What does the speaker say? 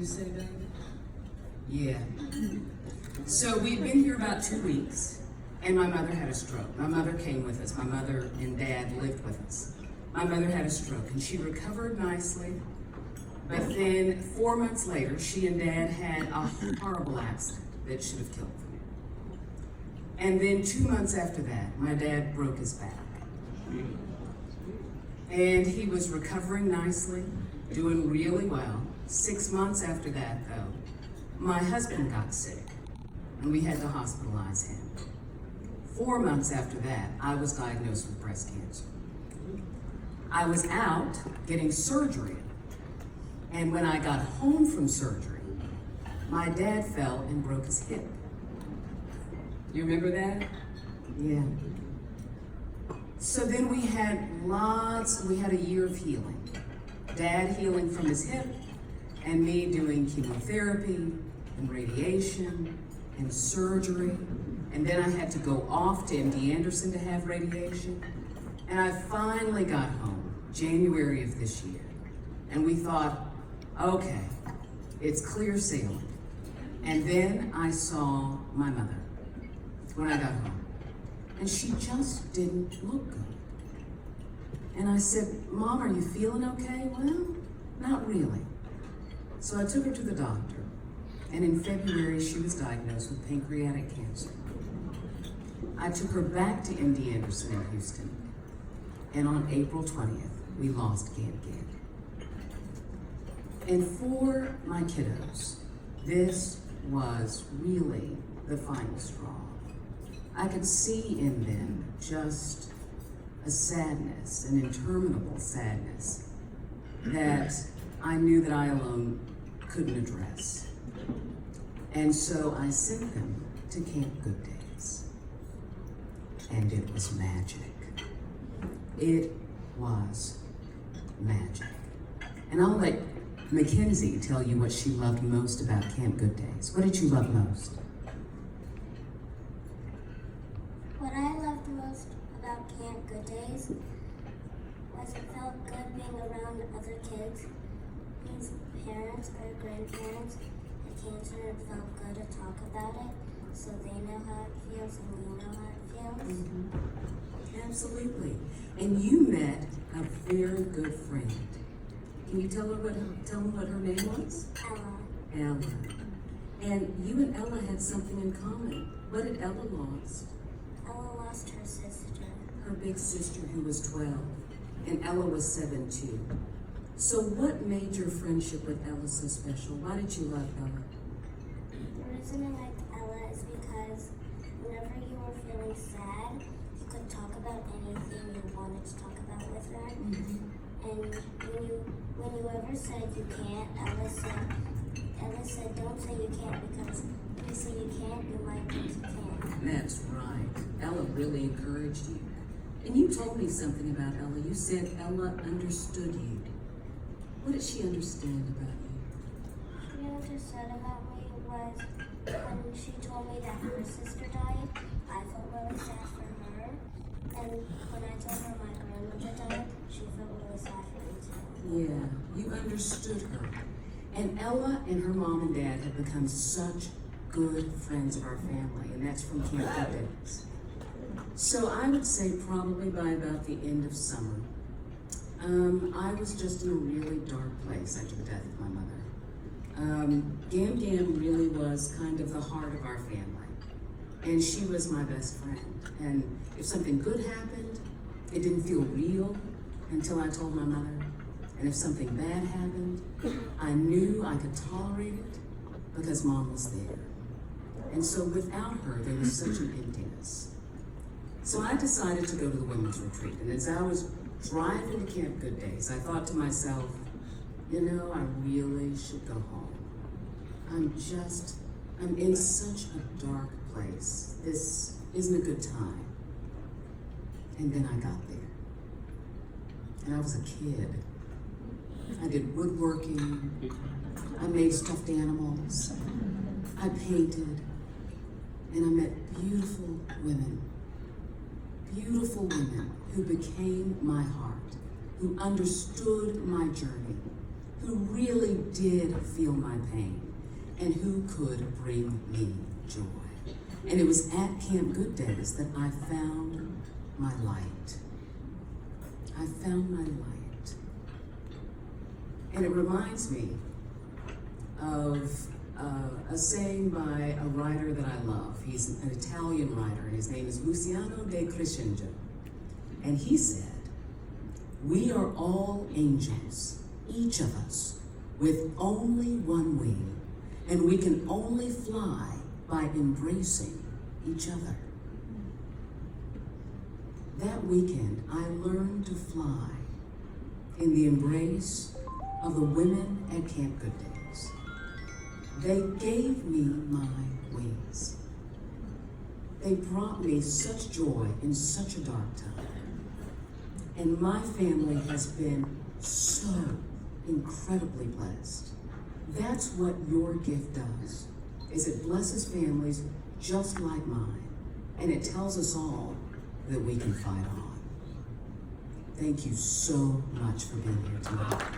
you say, David? Yeah. So we'd been here about 2 weeks, and my mother had a stroke. My mother came with us. My mother and dad lived with us. My mother had a stroke, and she recovered nicely. But then 4 months later, she and dad had a horrible accident that should have killed them. And then 2 months after that, my dad broke his back. And he was recovering nicely, doing really well. 6 months after that, though, my husband got sick, and we had to hospitalize him. 4 months after that, I was diagnosed with breast cancer. I was out getting surgery, and when I got home from surgery, my dad fell and broke his hip. You remember that? Yeah. So then we had a year of healing. Dad healing from his hip, and me doing chemotherapy and radiation and surgery. And then I had to go off to MD Anderson to have radiation. And I finally got home, January of this year. And we thought, okay, it's clear sailing. And then I saw my mother when I got home. And she just didn't look good. And I said, Mom, are you feeling okay? Well, not really. So I took her to the doctor. And in February, she was diagnosed with pancreatic cancer. I took her back to MD Anderson in Houston. And on April 20th, we lost Gam. And for my kiddos, this was really the final straw. I could see in them just a sadness, an interminable sadness, that I knew that I alone couldn't address. And so I sent them to Camp Good Days. And it was magic. It was magic. And I'll let Mackenzie tell you what she loved most about Camp Good Days. What did you love most? What I loved most about Camp Good Days was it felt good being around other kids whose parents or grandparents had cancer. It felt good to talk about it so they know how it feels and we know how it feels. Mm-hmm. Absolutely. And you met a very good friend. Can you tell me what her name was? Ella. Ella. And you and Ella had something in common. What did Ella lose? Ella lost her sister. Her big sister, who was 12, and Ella was 7 too. So what made your friendship with Ella so special? Why did you love Ella? The reason I liked Ella is because whenever you were feeling sad, you could talk about anything you wanted to talk about with her. Mm-hmm. And when you ever said you can't, Ella said, don't say you can't, because if you say you can't, you might think you can. That's right. Ella really encouraged you. And you told me something about Ella. You said Ella understood you. What did she understand about you? She understood about me was when she told me that her sister died, I felt really sad for her. And when I told her my grandmother died, she felt really sad for me too. Yeah, you understood her. And Ella and her mom and dad have become such good friends of our family, and that's from Camp Good Days. So I would say probably by about the end of summer, I was just in a really dark place after the death of my mother. Gam really was kind of the heart of our family, and she was my best friend. And if something good happened, it didn't feel real until I told my mother. And if something bad happened, I knew I could tolerate it because Mom was there. And so without her, there was such an emptiness. So I decided to go to the women's retreat. And as I was driving to Camp Good Days, I thought to myself, you know, I really should go home. I'm in such a dark place. This isn't a good time. And then I got there. And I was a kid. I did woodworking. I made stuffed animals. I painted. And I met beautiful women who became my heart, who understood my journey, who really did feel my pain and who could bring me joy. And it was at Camp Good Days that I found my light. I found my light. And it reminds me of a saying by a writer that I love. He's an Italian writer, and his name is Luciano de Crescenzo. And he said, "We are all angels, each of us, with only one wing, and we can only fly by embracing each other." That weekend, I learned to fly in the embrace of the women at Camp Good Days. They gave me my wings. They brought me such joy in such a dark time. And my family has been so incredibly blessed. That's what your gift does, is it blesses families just like mine. And it tells us all that we can fight on. Thank you so much for being here tonight.